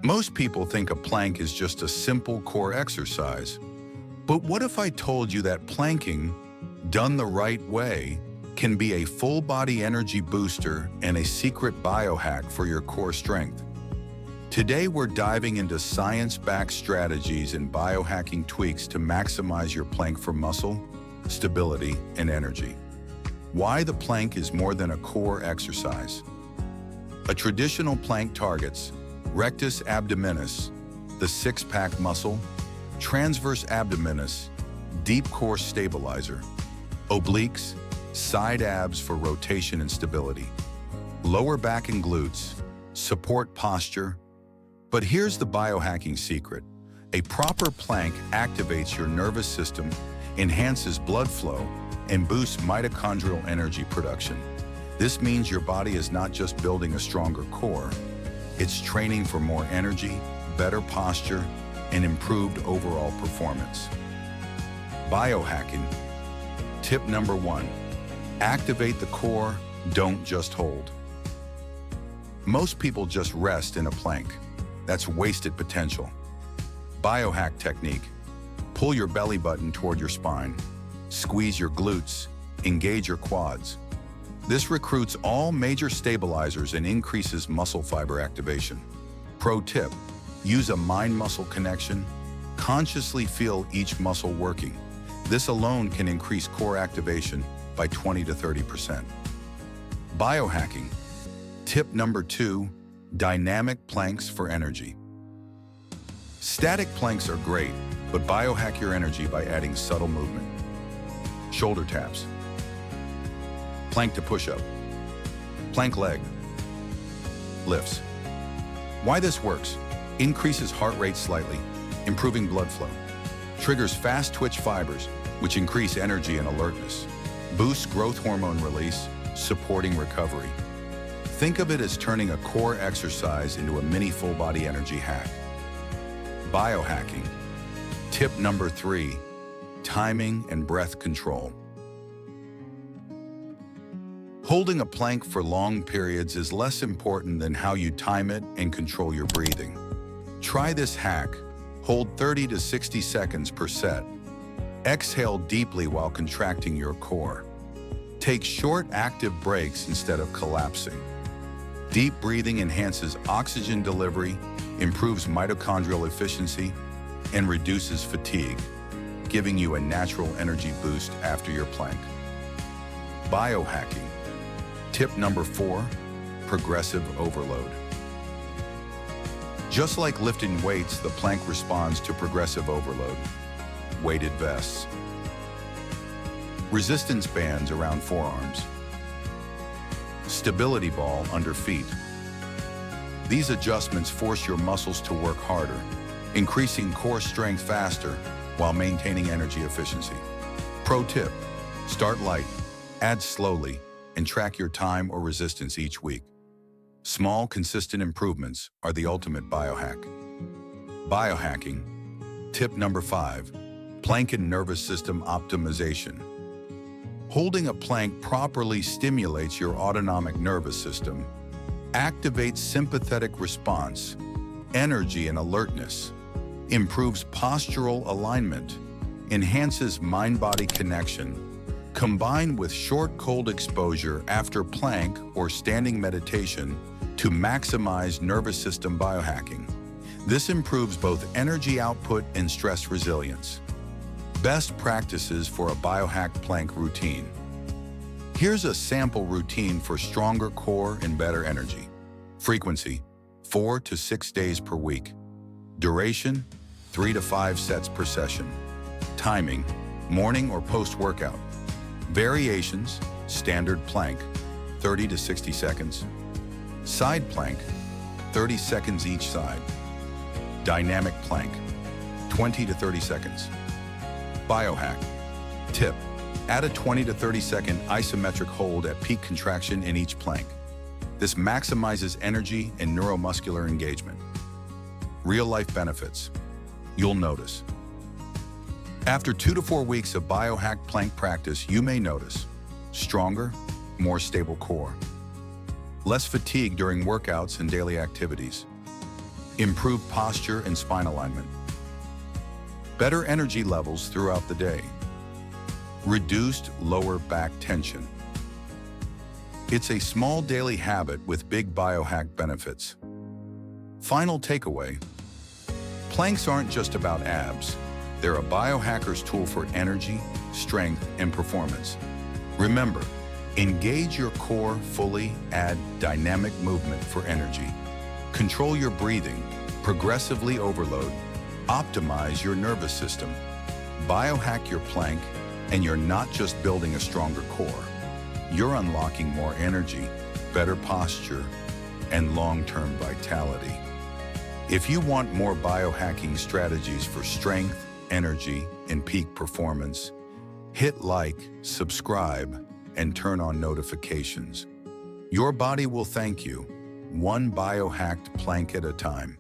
Most people think a plank is just a simple core exercise. But what if I told you that planking, done the right way, can be a full-body energy booster and a secret biohack for your core strength? Today, we're diving into science-backed strategies and biohacking tweaks to maximize your plank for muscle, stability, and energy. Why the plank is more than a core exercise. A traditional plank targets rectus abdominis, the six-pack muscle, transverse abdominis, deep core stabilizer, obliques, side abs for rotation and stability, lower back and glutes, support posture. But here's the biohacking secret. A proper plank activates your nervous system, enhances blood flow, and boosts mitochondrial energy production. This means your body is not just building a stronger core, it's training for more energy, better posture, and improved overall performance. Biohacking. Tip number 1. Activate the core, don't just hold. Most people just rest in a plank. That's wasted potential. Biohack technique. Pull your belly button toward your spine. Squeeze your glutes. Engage your quads. This recruits all major stabilizers and increases muscle fiber activation. Pro tip. Use a mind-muscle connection. Consciously feel each muscle working. This alone can increase core activation by 20 to 30%. Biohacking. Tip number 2. Dynamic planks for energy. Static planks are great, but biohack your energy by adding subtle movement. Shoulder taps. Plank to push-up. Plank leg. Lifts. Why this works? Increases heart rate slightly, improving blood flow. Triggers fast twitch fibers, which increase energy and alertness. Boosts growth hormone release, supporting recovery. Think of it as turning a core exercise into a mini full-body energy hack. Biohacking. Tip number 3. Timing and breath control. Holding a plank for long periods is less important than how you time it and control your breathing. Try this hack. Hold 30 to 60 seconds per set. Exhale deeply while contracting your core. Take short, active breaks instead of collapsing. Deep breathing enhances oxygen delivery, improves mitochondrial efficiency, and reduces fatigue, giving you a natural energy boost after your plank. Biohacking. Tip number 4. Progressive overload. Just like lifting weights, the plank responds to progressive overload. Weighted vests. Resistance bands around forearms. Stability ball under feet. These adjustments force your muscles to work harder, increasing core strength faster while maintaining energy efficiency. Pro tip. Start light, add slowly, and track your time or resistance each week. Small, consistent improvements are the ultimate biohack. Biohacking. Tip number 5. Plank and nervous system optimization. Holding a plank properly stimulates your autonomic nervous system, activates sympathetic response, energy and alertness, improves postural alignment, enhances mind-body connection. Combined with short cold exposure after plank or standing meditation to maximize nervous system biohacking. This improves both energy output and stress resilience. Best practices for a biohack plank routine. Here's a sample routine for stronger core and better energy. Frequency, 4 to 6 days per week. Duration, 3 to 5 sets per session. Timing, morning or post-workout. Variations, standard plank, 30 to 60 seconds. Side plank, 30 seconds each side. Dynamic plank, 20 to 30 seconds. Biohack. Tip. Add a 20 to 30 second isometric hold at peak contraction in each plank. This maximizes energy and neuromuscular engagement. Real-life benefits. You'll notice. After 2 to 4 weeks of biohack plank practice, you may notice stronger, more stable core, less fatigue during workouts and daily activities, improved posture and spine alignment, better energy levels throughout the day, reduced lower back tension. It's a small daily habit with big biohack benefits. Final takeaway: planks aren't just about abs. They're a biohacker's tool for energy, strength, and performance. Remember, engage your core fully, add dynamic movement for energy. Control your breathing, progressively overload, optimize your nervous system. Biohack your plank, and you're not just building a stronger core. You're unlocking more energy, better posture, and long-term vitality. If you want more biohacking strategies for strength, energy, and peak performance, hit like, subscribe, and turn on notifications. Your body will thank you, one biohacked plank at a time.